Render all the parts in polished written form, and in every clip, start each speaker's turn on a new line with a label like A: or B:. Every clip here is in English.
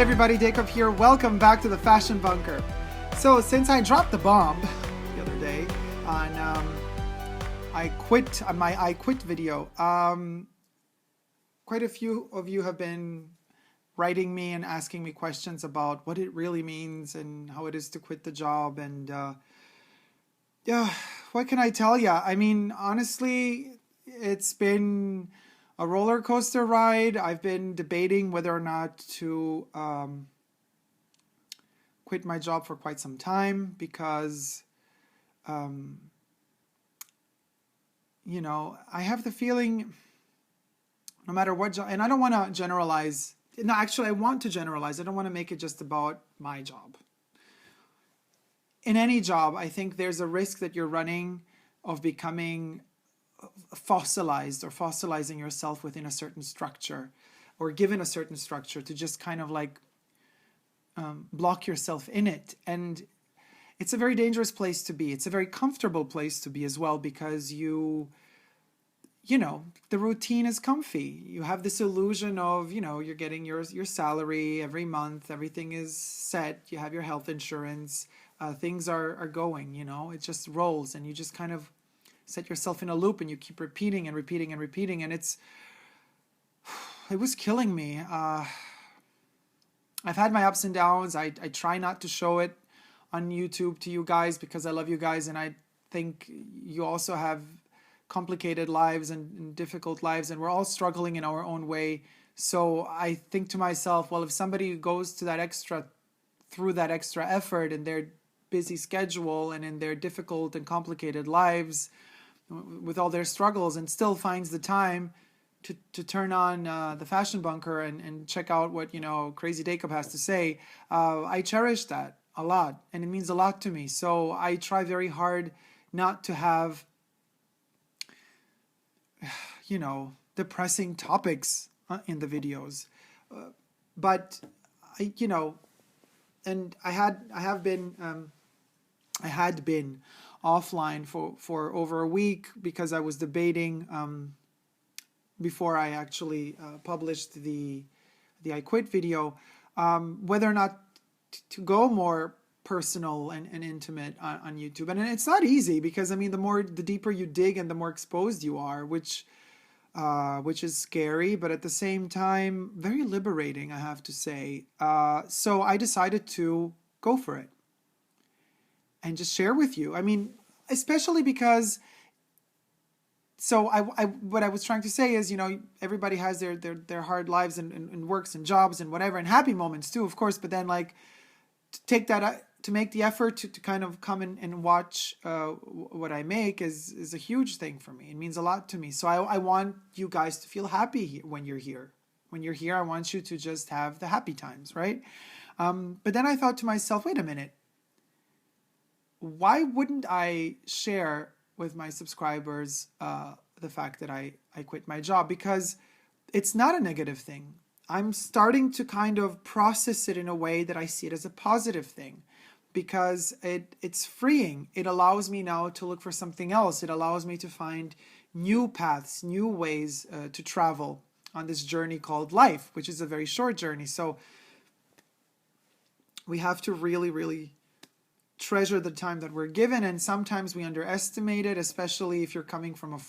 A: Hi everybody, Dacob here. Welcome back to the Fashion Bunker. So since I dropped the bomb the other day on my I quit video, quite a few of you have been writing me and asking me questions about what it really means and how it is to quit the job. And yeah, what can I tell you? I mean, honestly, it's been a roller coaster ride. I've been debating whether or not to quit my job for quite some time because, you know, I have the feeling no matter what job, and I don't want to generalize. No, actually, I want to generalize. I don't want to make it just about my job. In any job, I think there's a risk that you're running of becoming fossilized or fossilizing yourself within a certain structure or given a certain structure to just kind of like block yourself in it. And it's a very dangerous place to be. It's a very comfortable place to be as well because you know, the routine is comfy. You have this illusion of, you know, you're getting your salary every month. Everything is set. You have your health insurance. Things are going, you know, it just rolls and you just kind of set yourself in a loop and you keep repeating and repeating and repeating. And it was killing me. I've had my ups and downs. I try not to show it on YouTube to you guys because I love you guys. And I think you also have complicated lives and difficult lives. And we're all struggling in our own way. So I think to myself, well, if somebody goes to through that extra effort in their busy schedule and in their difficult and complicated lives, with all their struggles, and still finds the time to turn on the Fashion Bunker and check out what, you know, Crazy Dacob has to say, I cherish that a lot, and it means a lot to me. So I try very hard not to have, you know, depressing topics in the videos, but I, you know, and I had been offline for over a week because I was debating before I actually published the I quit video whether or not to go more personal and intimate on YouTube. And it's not easy because, I mean, the deeper you dig and the more exposed you are, which is scary, but at the same time very liberating, I have to say. So I decided to go for it and just share with you. I mean, especially because, so what I was trying to say is, you know, everybody has their hard lives and works and jobs and whatever, and happy moments too, of course, but then like to make the effort to kind of come and watch what I make is a huge thing for me. It means a lot to me. So I want you guys to feel happy when you're here. When you're here, I want you to just have the happy times, right? But then I thought to myself, wait a minute. Why wouldn't I share with my subscribers the fact that I quit my job? Because it's not a negative thing. I'm starting to kind of process it in a way that I see it as a positive thing because it's freeing. It allows me now to look for something else. It allows me to find new paths, new ways to travel on this journey called life, which is a very short journey. So we have to really, really treasure the time that we're given, and sometimes we underestimate it, especially if you're coming from a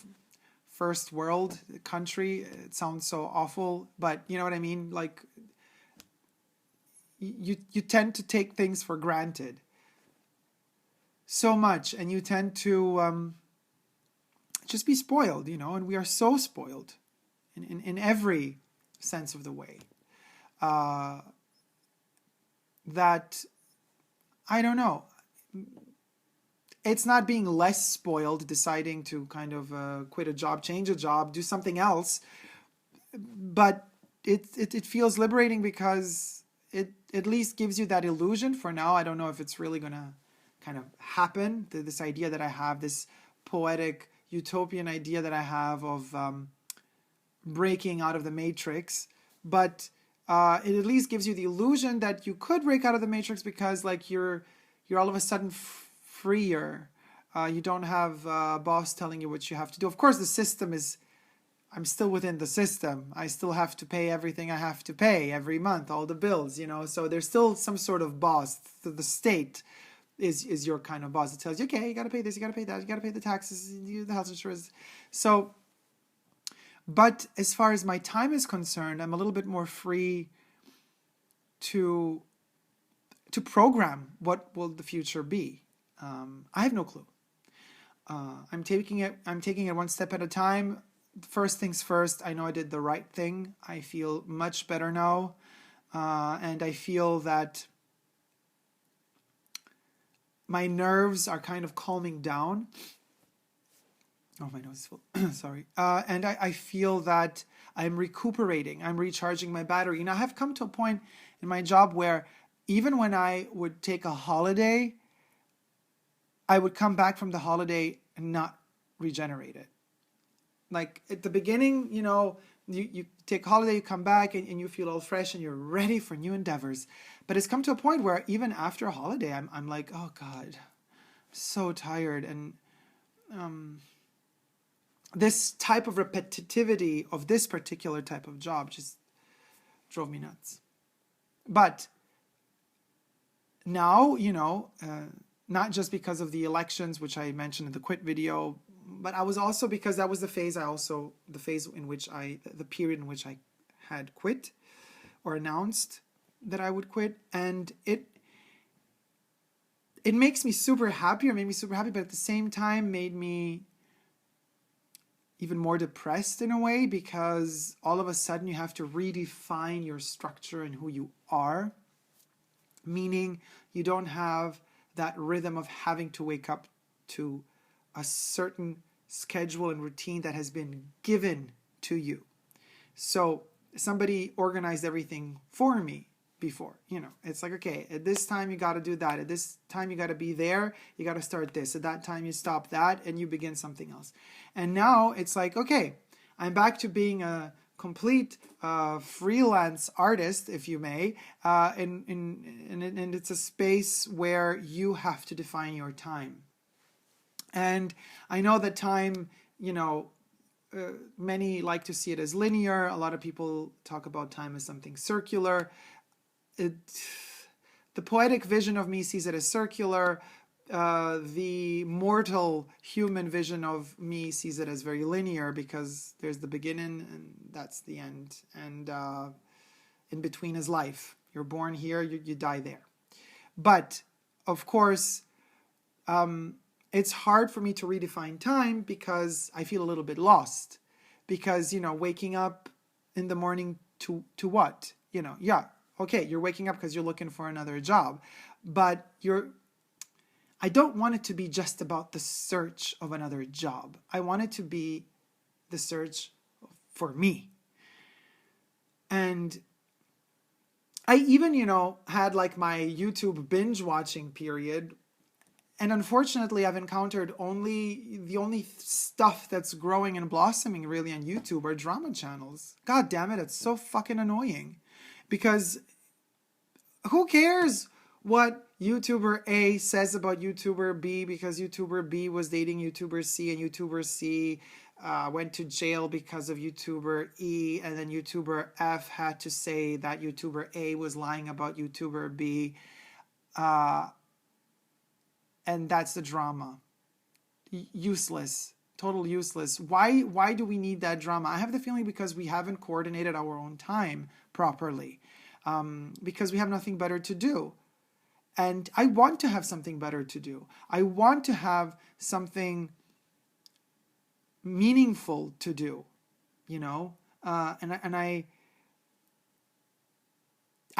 A: first world country. It sounds so awful, but you know what I mean? Like you tend to take things for granted so much, and you tend to just be spoiled, you know, and we are so spoiled in every sense of the way that I don't know. It's not being less spoiled, deciding to kind of quit a job, change a job, do something else. But it feels liberating because it at least gives you that illusion for now. I don't know if it's really going to kind of happen. This idea that I have, this poetic, utopian idea that I have of breaking out of the matrix. But it at least gives you the illusion that you could break out of the matrix because like you're all of a sudden freer. You don't have a boss telling you what you have to do. Of course, the system is I'm still within the system. I still have to pay everything I have to pay every month, all the bills, you know. So there's still some sort of boss. The state is your kind of boss. It tells you, okay, you got to pay this, you got to pay that, you got to pay the taxes, the health insurance. So, but as far as my time is concerned, I'm a little bit more free to program what will the future be. I have no clue. I'm taking it one step at a time. First things first, I know I did the right thing. I feel much better now. And I feel that my nerves are kind of calming down. Oh, my nose is full. Sorry. And I feel that I'm recuperating. I'm recharging my battery. You know, I have come to a point in my job where even when I would take a holiday, I would come back from the holiday and not regenerated. Like at the beginning, you know, you take a holiday, you come back and you feel all fresh and you're ready for new endeavors. But it's come to a point where even after a holiday, I'm like, oh God, I'm so tired. And this type of repetitivity of this particular type of job just drove me nuts. But now, you know, not just because of the elections, which I mentioned in the quit video, but I was also, because that was the phase in which the period in which I had quit or announced that I would quit. And it makes me super happy, or made me super happy, but at the same time made me even more depressed in a way, because all of a sudden you have to redefine your structure and who you are, meaning you don't have that rhythm of having to wake up to a certain schedule and routine that has been given to you. So somebody organized everything for me before, you know. It's like, okay, at this time you got to do that. At this time you got to be there. You got to start this. At that time you stop that and you begin something else. And now it's like, okay, I'm back to being a complete freelance artist, if you may, and it's a space where you have to define your time. And I know that time, you know, many like to see it as linear. A lot of people talk about time as something circular. The poetic vision of me sees it as circular. The mortal human vision of me sees it as very linear, because there's the beginning and that's the end. And in between is life. You're born here, you die there. But, of course, it's hard for me to redefine time because I feel a little bit lost. Because, you know, waking up in the morning to what? You know, yeah, okay, you're waking up because you're looking for another job. But I don't want it to be just about the search of another job. I want it to be the search for me. And I even, you know, had like my YouTube binge watching period. And unfortunately, I've encountered the only stuff that's growing and blossoming really on YouTube are drama channels. God damn it, it's so fucking annoying. Because who cares what YouTuber A says about YouTuber B, because YouTuber B was dating YouTuber C and YouTuber C went to jail because of YouTuber E, and then YouTuber F had to say that YouTuber A was lying about YouTuber B. And that's the drama. Useless. Total useless. Why do we need that drama? I have the feeling because we haven't coordinated our own time properly. Because we have nothing better to do. And I want to have something better to do. I want to have something meaningful to do, you know? And I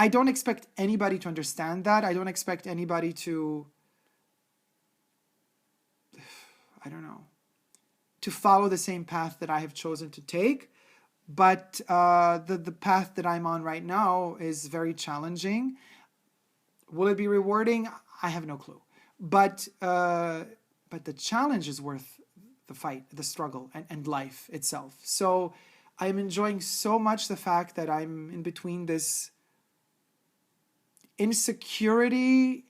A: don't expect anybody to understand that. I don't expect anybody to, I don't know, to follow the same path that I have chosen to take. But the path that I'm on right now is very challenging. Will it be rewarding? I have no clue. But the challenge is worth the fight, the struggle, and life itself. So I'm enjoying so much the fact that I'm in between this insecurity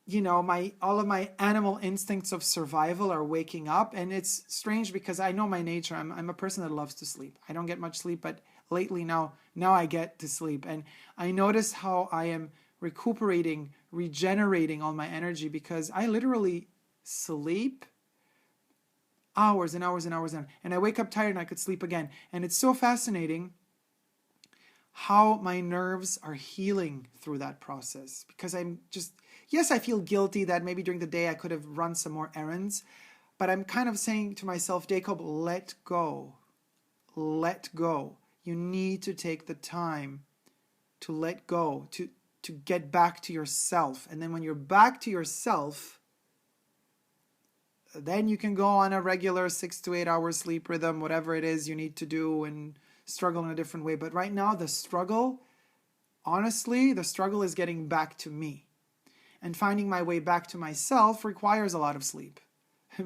A: you know, all of my animal instincts of survival are waking up. And it's strange because I know my nature. I'm a person that loves to sleep. I don't get much sleep, but lately now I get to sleep. And I notice how I am recuperating, regenerating all my energy, because I literally sleep hours and hours and hours, and I wake up tired and I could sleep again. And it's so fascinating how my nerves are healing through that process, because I'm just, yes, I feel guilty that maybe during the day I could have run some more errands, but I'm kind of saying to myself, Dacob, let go. Let go. You need to take the time to let go, to get back to yourself. And then when you're back to yourself, then you can go on a regular 6 to 8 hour sleep rhythm, whatever it is you need to do, and struggle in a different way. But right now, the struggle, honestly, the struggle is getting back to me. And finding my way back to myself requires a lot of sleep,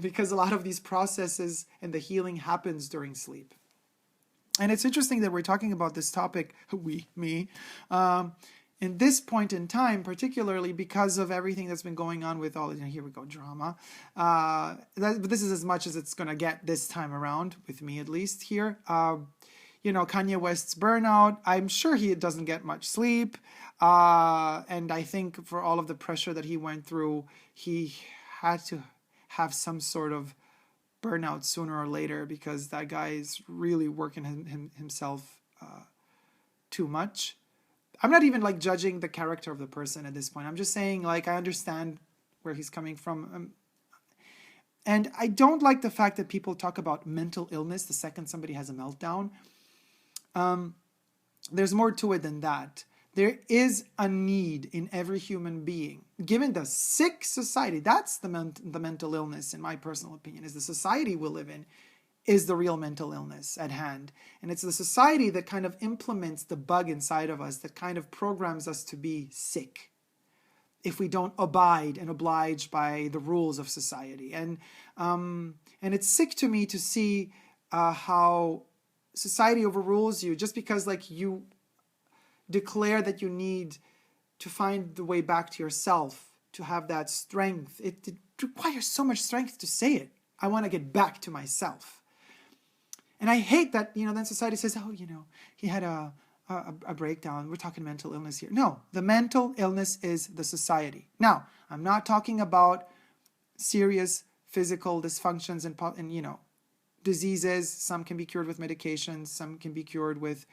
A: because a lot of these processes and the healing happens during sleep. And it's interesting that we're talking about this topic, me, in this point in time, particularly because of everything that's been going on with all, here we go, drama. But this is as much as it's going to get this time around, with me at least here. Kanye West's burnout. I'm sure he doesn't get much sleep. And I think for all of the pressure that he went through, he had to have some sort of burnout sooner or later, because that guy is really working himself too much. I'm not even like judging the character of the person at this point. I'm just saying, like, I understand where he's coming from. And I don't like the fact that people talk about mental illness the second somebody has a meltdown. There's more to it than that. There is a need in every human being, given the sick society. That's the mental illness, in my personal opinion, is the society we live in is the real mental illness at hand. And it's the society that kind of implements the bug inside of us, that kind of programs us to be sick if we don't abide and oblige by the rules of society. And it's sick to me to see how society overrules you just because, like, you declare that you need to find the way back to yourself, to have that strength. It requires so much strength to say it. I want to get back to myself. And I hate that, then society says, oh, he had a breakdown. We're talking mental illness here. No, the mental illness is the society. Now, I'm not talking about serious physical dysfunctions and diseases. Some can be cured with medications. Some can be cured with,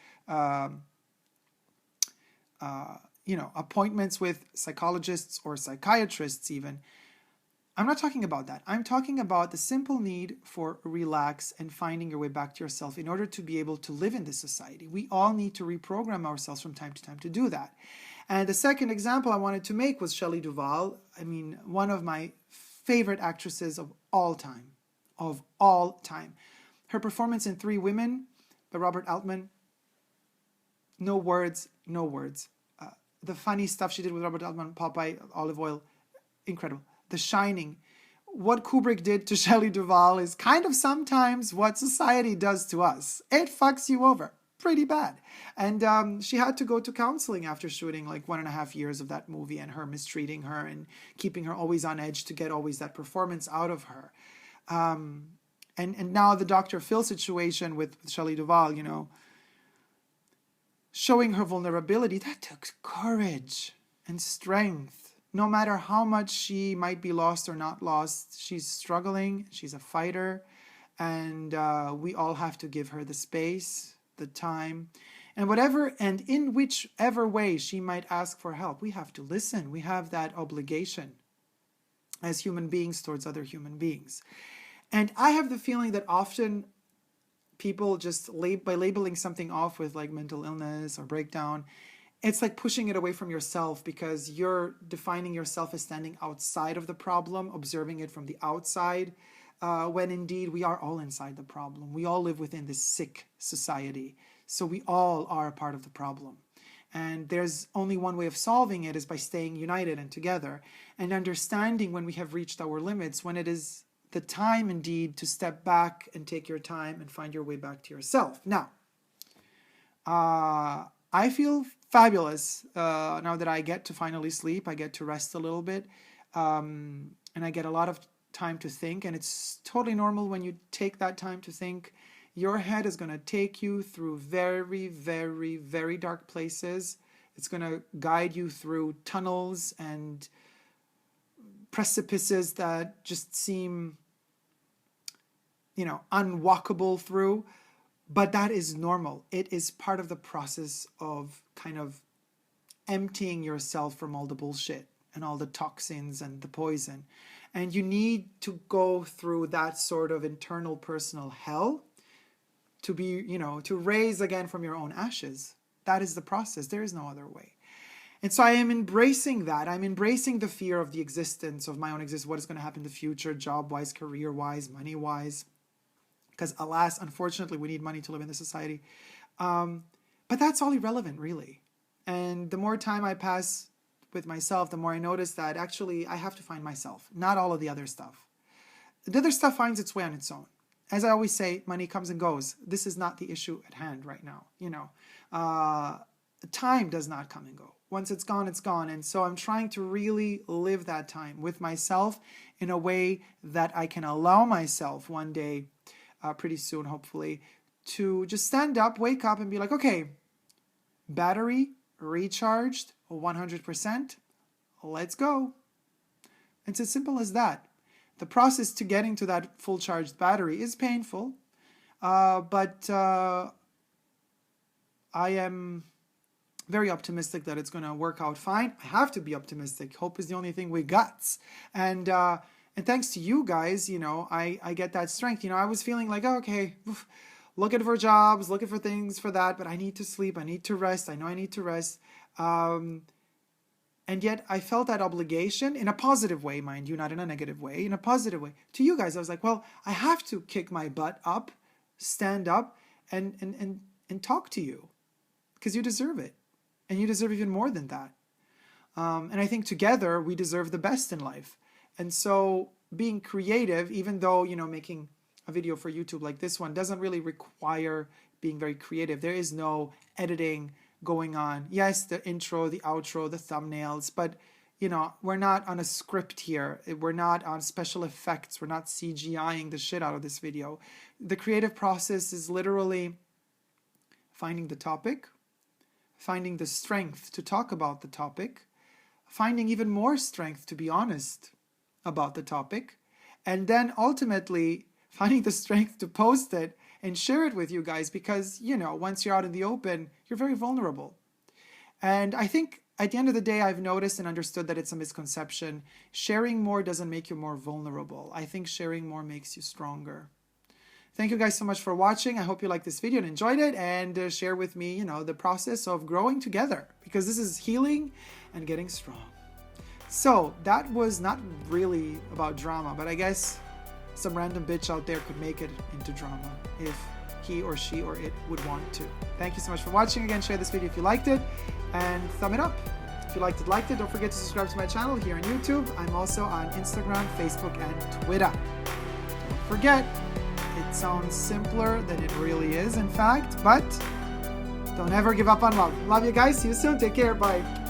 A: appointments with psychologists or psychiatrists even. I'm not talking about that. I'm talking about the simple need for relax and finding your way back to yourself in order to be able to live in this society. We all need to reprogram ourselves from time to time to do that. And the second example I wanted to make was Shelley Duvall. I mean, one of my favorite actresses of all time. Her performance in Three Women by Robert Altman, no words. The funny stuff she did with Robert Altman, Popeye, Olive Oil, incredible. The Shining. What Kubrick did to Shelley Duvall is kind of sometimes what society does to us. It fucks you over pretty bad. And she had to go to counseling after shooting like 1.5 years of that movie, and her mistreating her and keeping her always on edge to get always that performance out of her. And now the Dr. Phil situation with Shelley Duvall, showing her vulnerability, that took courage and strength. No matter how much she might be lost or not lost, she's struggling, she's a fighter, and we all have to give her the space, the time, and in whichever way she might ask for help, we have to listen. We have that obligation as human beings towards other human beings. And I have the feeling that often people just, by labeling something off with like mental illness or breakdown, it's like pushing it away from yourself, because you're defining yourself as standing outside of the problem, observing it from the outside, when indeed we are all inside the problem. We all live within this sick society. So we all are a part of the problem. And there's only one way of solving it, is by staying united and together and understanding when we have reached our limits, when it is the time indeed to step back and take your time and find your way back to yourself. Now, I feel fabulous now that I get to finally sleep. I get to rest a little bit. And I get a lot of time to think, and it's totally normal when you take that time to think. Your head is going to take you through very, very, very dark places. It's going to guide you through tunnels and precipices that just seem, unwalkable through. But that is normal. It is part of the process of kind of emptying yourself from all the bullshit and all the toxins and the poison. And you need to go through that sort of internal personal hell to be, to raise again from your own ashes. That is the process. There is no other way. And so I am embracing that. I'm embracing the fear of the existence, of my own existence, what is going to happen in the future, job-wise, career-wise, money-wise. Because alas, unfortunately, we need money to live in this society. But that's all irrelevant, really. And the more time I pass with myself, the more I notice that actually I have to find myself, not all of the other stuff. The other stuff finds its way on its own. As I always say, money comes and goes. This is not the issue at hand right now. Time does not come and go. Once it's gone, it's gone. And so I'm trying to really live that time with myself in a way that I can allow myself one day, pretty soon, hopefully, to just stand up, wake up and be like, okay, battery recharged 100%. Let's go. It's as simple as that. The process to getting to that full charged battery is painful, but I am very optimistic that it's going to work out fine. I have to be optimistic. Hope is the only thing we got. And thanks to you guys, I get that strength. I was feeling like, oh, okay, looking for jobs, looking for things for that, but I need to sleep. I need to rest. I know I need to rest. And yet I felt that obligation in a positive way, mind you, not in a negative way, in a positive way. To you guys, I was like, well, I have to kick my butt up, stand up, and talk to you because you deserve it. And you deserve even more than that. And I think together we deserve the best in life. And so being creative, even though, making a video for YouTube like this one doesn't really require being very creative. There is no editing going on. Yes, the intro, the outro, the thumbnails, but we're not on a script here. We're not on special effects. We're not CGIing the shit out of this video. The creative process is literally finding the topic, finding the strength to talk about the topic, finding even more strength to be honest about the topic, and then ultimately finding the strength to post it and share it with you guys because, once you're out in the open, you're very vulnerable. And I think at the end of the day, I've noticed and understood that it's a misconception. Sharing more doesn't make you more vulnerable. I think sharing more makes you stronger. Thank you guys so much for watching. I hope you liked this video and enjoyed it, and share with me, the process of growing together, because this is healing and getting strong. So that was not really about drama, but I guess some random bitch out there could make it into drama if he or she or it would want to. Thank you so much for watching. Again, share this video if you liked it, and thumb it up. If you liked it. Don't forget to subscribe to my channel here on YouTube. I'm also on Instagram, Facebook, and Twitter. Don't forget, it sounds simpler than it really is, in fact, but don't ever give up on love. Love you guys. See you soon. Take care. Bye.